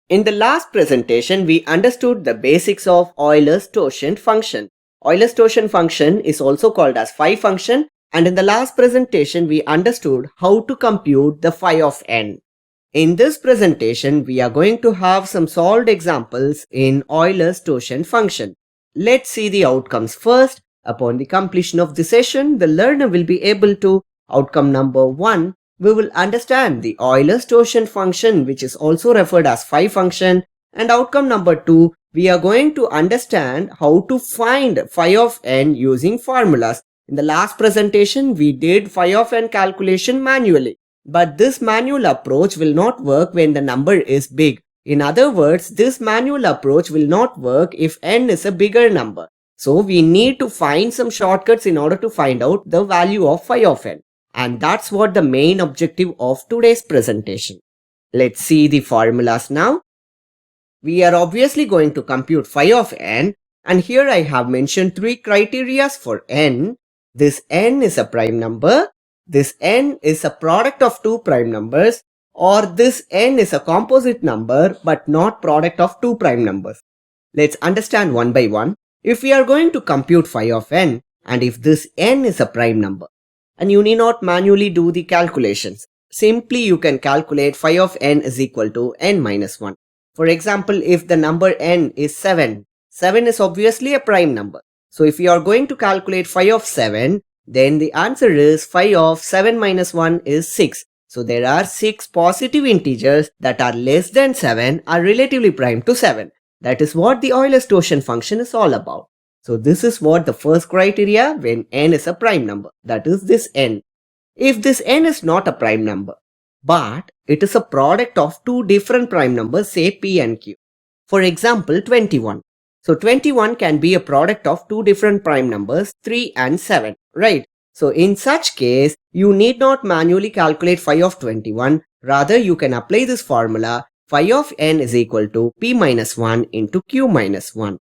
In the last presentation, we understood the basics of Euler's torsion function. Euler's torsion function is also called as phi function, and in the last presentation, we understood how to compute the phi of n. In this presentation, we are going to have some solved examples in Euler's torsion function. Let's see the outcomes first. Upon the completion of the session, the learner will be able to, outcome number 1, we will understand the Euler's torsion function, which is also referred as phi function, and outcome number 2, we are going to understand how to find phi of n using formulas. In the last presentation, we did phi of n calculation manually, but this manual approach will not work when the number is big. In other words, this manual approach will not work if n is a bigger number. So we need to find some shortcuts in order to find out the value of phi of n. And that's what the main objective of today's presentation. Let's see the formulas now. We are obviously going to compute phi of n, and here I have mentioned 3 criteria for n. This n is a prime number, this n is a product of 2 prime numbers, or this n is a composite number but not product of 2 prime numbers. Let's understand one by one. If we are going to compute phi of n, and if this n is a prime number, and you need not manually do the calculations. Simply you can calculate phi of n is equal to n minus 1. For example, if the number n is 7, 7 is obviously a prime number. So if you are going to calculate phi of 7, then the answer is phi of 7 minus 1 is 6. So there are 6 positive integers that are less than 7 are relatively prime to 7. That is what the Euler's torsion function is all about. So this is what the first criteria when n is a prime number, that is this n. If this n is not a prime number, but it is a product of 2 different prime numbers, say p and q. For example, 21. So 21 can be a product of 2 different prime numbers, 3 and 7, right? So in such case, you need not manually calculate phi of 21. Rather, you can apply this formula, phi of n is equal to p minus 1 into q minus 1.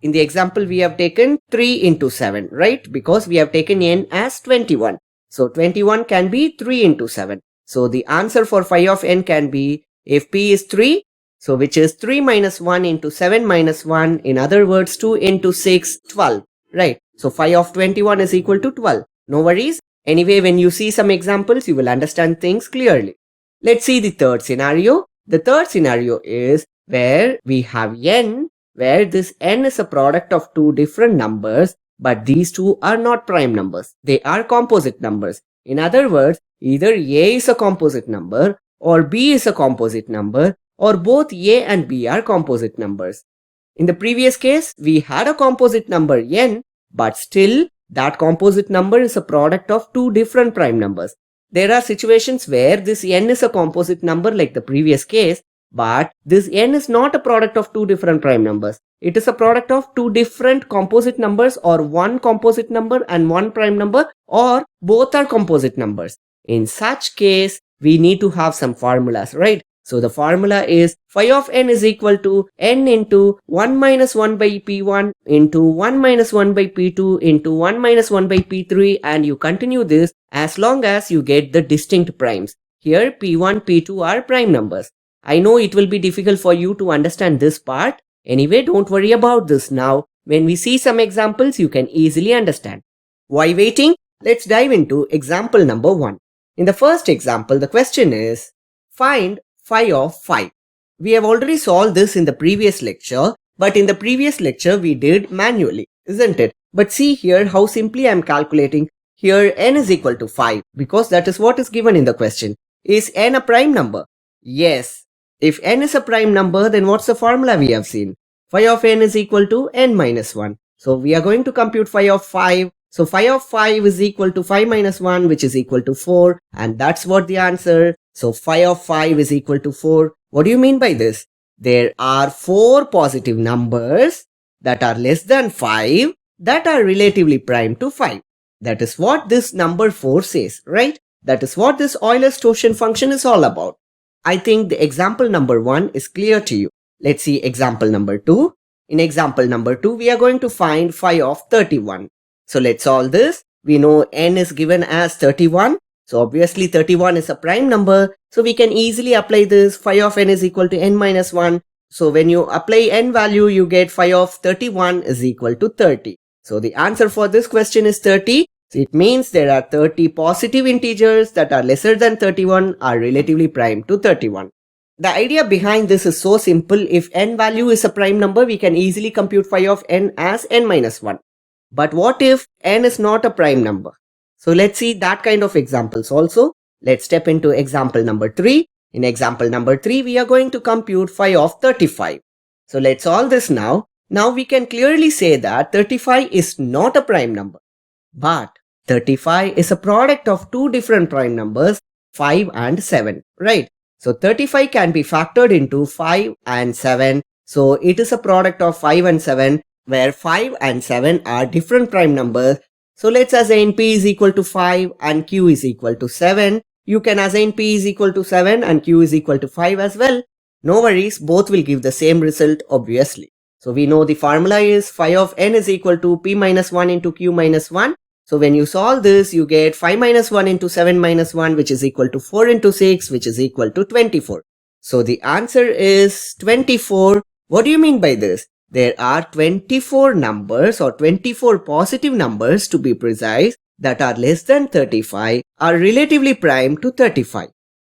In the example, we have taken 3 into 7, right? Because we have taken n as 21. So 21 can be 3 into 7. So the answer for phi of n can be, if p is 3, so which is 3 minus 1 into 7 minus 1, in other words 2 into 6, 12, right? So phi of 21 is equal to 12. No worries. Anyway, when you see some examples, you will understand things clearly. Let's see the third scenario. The third scenario is where we have n, where this n is a product of 2 different numbers, but these 2 are not prime numbers. They are composite numbers. In other words, either a is a composite number, or b is a composite number, or both a and b are composite numbers. In the previous case, we had a composite number n, but still that composite number is a product of 2 different prime numbers. There are situations where this n is a composite number like the previous case, but this n is not a product of 2 different prime numbers. It is a product of 2 different composite numbers, or 1 composite number and 1 prime number, or both are composite numbers. In such case, we need to have some formulas, right? So the formula is phi of n is equal to n into 1 minus 1 by p1 into 1 minus 1 by p2 into 1 minus 1 by p3, and you continue this as long as you get the distinct primes. Here p1, p2 are prime numbers. I know it will be difficult for you to understand this part. Anyway, don't worry about this now. When we see some examples, you can easily understand. Why waiting? Let's dive into example number 1. In the first example, the question is, find phi of 5. We have already solved this in the previous lecture, but in the previous lecture we did manually, isn't it? But see here how simply I am calculating. Here n is equal to 5 because that is what is given in the question. Is n a prime number? Yes. If n is a prime number, then what's the formula we have seen? Phi of n is equal to n minus 1. So we are going to compute phi of 5. So phi of 5 is equal to 5 minus 1, which is equal to 4. And that's what the answer. So phi of 5 is equal to 4. What do you mean by this? There are 4 positive numbers that are less than 5 that are relatively prime to 5. That is what this number 4 says, right? That is what this Euler's torsion function is all about. I think the example number 1 is clear to you. Let's see example number 2. In example number 2, we are going to find phi of 31. So let's solve this. We know n is given as 31. So obviously 31 is a prime number. So we can easily apply this. Phi of n is equal to n minus 1. So when you apply n value, you get phi of 31 is equal to 30. So the answer for this question is 30. So it means there are 30 positive integers that are lesser than 31 are relatively prime to 31. The idea behind this is so simple. If n value is a prime number, we can easily compute phi of n as n minus 1. But what if n is not a prime number? So let's see that kind of examples also. Let's step into example number 3. In example number 3, we are going to compute phi of 35. So let's solve this now. Now we can clearly say that 35 is not a prime number. But 35 is a product of two different prime numbers, 5 and 7, right? So 35 can be factored into 5 and 7. So it is a product of 5 and 7, where 5 and 7 are different prime numbers. So let's assign p is equal to 5 and q is equal to 7. You can assign p is equal to 7 and q is equal to 5 as well. No worries, both will give the same result obviously. So we know the formula is phi of n is equal to p minus 1 into q minus 1. So when you solve this, you get 5 minus 1 into 7 minus 1, which is equal to 4 into 6, which is equal to 24. So the answer is 24. What do you mean by this? There are 24 numbers or 24 positive numbers to be precise that are less than 35 are relatively prime to 35.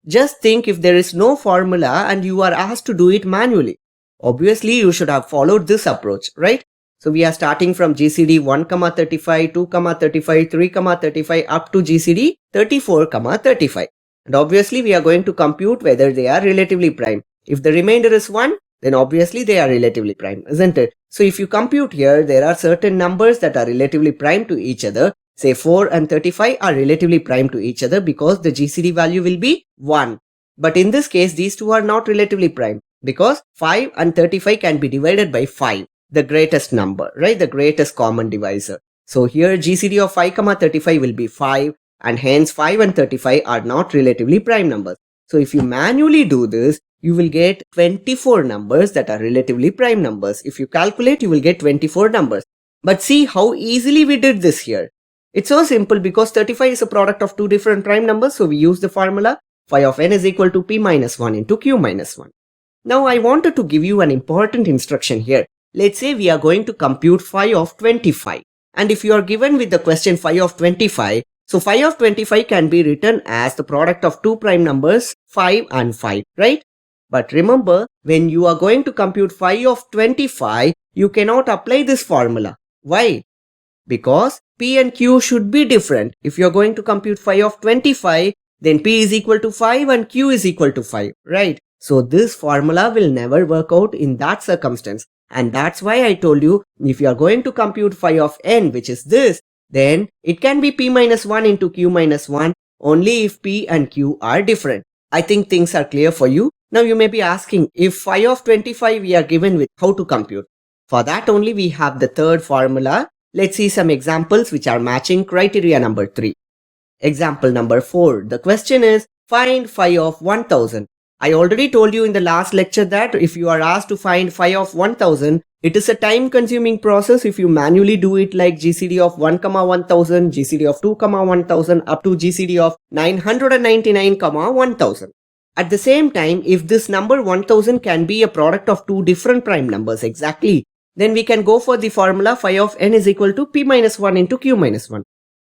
Just think if there is no formula and you are asked to do it manually. Obviously, you should have followed this approach, right? So we are starting from GCD 1, 35, 2, 35, 3, 35 up to GCD 34, 35. And obviously, we are going to compute whether they are relatively prime. If the remainder is 1, then obviously they are relatively prime, isn't it? So if you compute here, there are certain numbers that are relatively prime to each other. Say 4 and 35 are relatively prime to each other because the GCD value will be 1. But in this case, these two are not relatively prime because 5 and 35 can be divided by 5, the greatest number, right? The greatest common divisor. So here GCD of 5, 35 will be 5, and hence 5 and 35 are not relatively prime numbers. So if you manually do this, you will get 24 numbers that are relatively prime numbers. If you calculate, you will get 24 numbers. But see how easily we did this here. It's so simple because 35 is a product of two different prime numbers. So we use the formula phi of n is equal to p minus 1 into q minus 1. Now I wanted to give you an important instruction here. Let's say we are going to compute phi of 25. And if you are given with the question phi of 25, so phi of 25 can be written as the product of two prime numbers 5 and 5, right? But remember, when you are going to compute phi of 25, you cannot apply this formula. Why? Because p and q should be different. If you are going to compute phi of 25, then p is equal to 5 and q is equal to 5, right? So this formula will never work out in that circumstance. And that's why I told you, if you are going to compute phi of n, which is this, then it can be p minus 1 into q minus 1 only if p and q are different. I think things are clear for you. Now you may be asking, if phi of 25 we are given with, how to compute? For that only we have the third formula. Let's see some examples which are matching criteria number 3. Example number 4. The question is, find phi of 1000. I already told you in the last lecture that if you are asked to find phi of 1000, it is a time consuming process if you manually do it like GCD of 1, 1000, GCD of 2, 1000 up to GCD of 999, 1000. At the same time, if this number 1000 can be a product of two different prime numbers exactly, then we can go for the formula phi of n is equal to p minus 1 into q minus 1.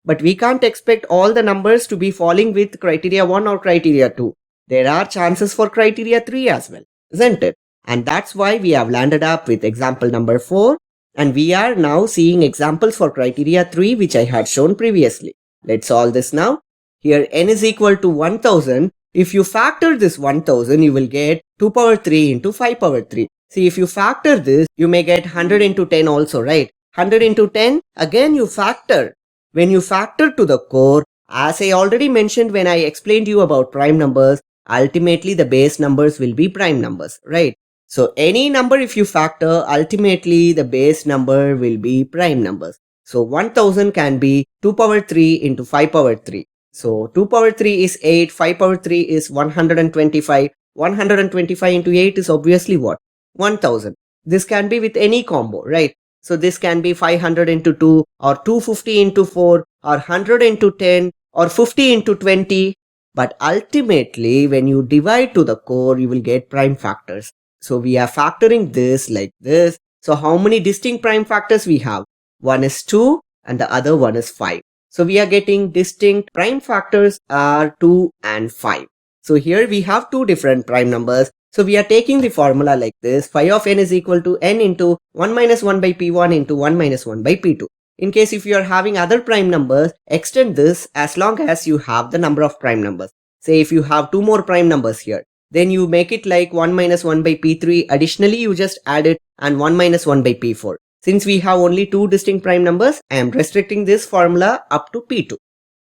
But we can't expect all the numbers to be falling with criteria 1 or criteria 2. There are chances for criteria 3 as well, isn't it? And that's why we have landed up with example number 4. And we are now seeing examples for criteria 3 which I had shown previously. Let's solve this now. Here n is equal to 1000. If you factor this 1000, you will get 2 power 3 into 5 power 3. See, if you factor this, you may get 100 into 10 also, right? 100 into 10, again you factor. When you factor to the core, as I already mentioned when I explained you about prime numbers, ultimately the base numbers will be prime numbers, right? So any number if you factor, ultimately the base number will be prime numbers. So 1000 can be 2 power 3 into 5 power 3. So 2 power 3 is 8, 5 power 3 is 125. 125 into 8 is obviously what? 1000. This can be with any combo, right? So this can be 500 into 2 or 250 into 4 or 100 into 10 or 50 into 20. But ultimately, when you divide to the core, you will get prime factors. So we are factoring this like this. So how many distinct prime factors we have? One is 2 and the other one is 5. So we are getting distinct prime factors are 2 and 5. So here we have two different prime numbers. So we are taking the formula like this. Phi of n is equal to n into 1 minus 1 by p1 into 1 minus 1 by p2. In case if you are having other prime numbers, extend this as long as you have the number of prime numbers. Say if you have two more prime numbers here, then you make it like 1 minus 1 by p3. Additionally, you just add it and 1 minus 1 by p4. Since we have only two distinct prime numbers, I am restricting this formula up to p2.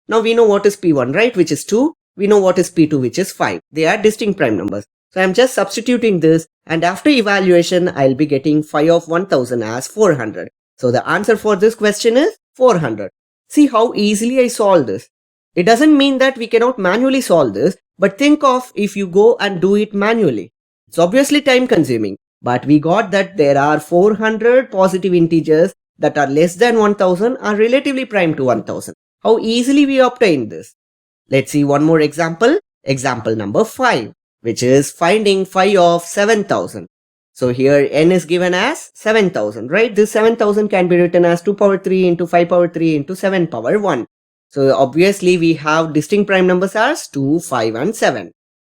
Now we know what is p1, right, which is 2. We know what is p2, which is 5. They are distinct prime numbers. So I am just substituting this, and after evaluation, I'll be getting phi of 1000 as 400. So the answer for this question is 400. See how easily I solve this. It doesn't mean that we cannot manually solve this, but think of if you go and do it manually. It's obviously time consuming, but we got that there are 400 positive integers that are less than 1000 are relatively prime to 1000. How easily we obtain this? Let's see one more example. Example number 5, which is finding phi of 7000. So here n is given as 7000, right? This 7000 can be written as 2 power 3 into 5 power 3 into 7 power 1. So obviously we have distinct prime numbers as 2, 5 and 7.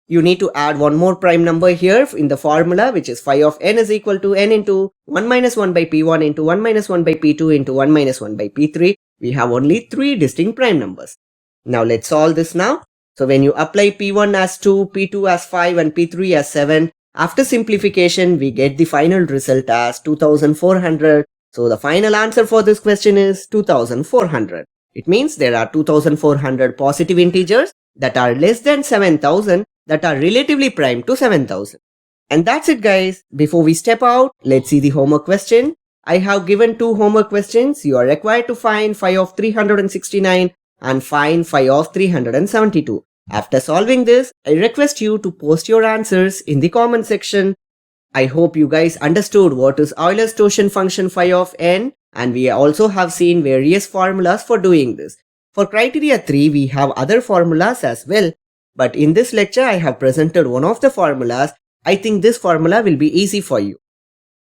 You need to add one more prime number here in the formula, which is phi of n is equal to n into 1 minus 1 by p1 into 1 minus 1 by p2 into 1 minus 1 by p3. We have only 3 distinct prime numbers. Now let's solve this now. So when you apply p1 as 2, p2 as 5 and p3 as 7, after simplification, we get the final result as 2400. So the final answer for this question is 2400. It means there are 2400 positive integers that are less than 7000 that are relatively prime to 7000. And that's it, guys. Before we step out, let's see the homework question. I have given two homework questions. You are required to find phi of 369 and find phi of 372. After solving this, I request you to post your answers in the comment section. I hope you guys understood what is Euler's torsion function phi of n, and we also have seen various formulas for doing this. For criteria 3, we have other formulas as well. But in this lecture, I have presented one of the formulas. I think this formula will be easy for you.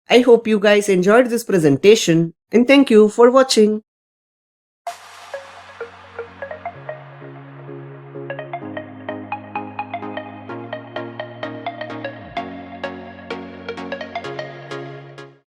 I hope you guys enjoyed this presentation, and thank you for watching.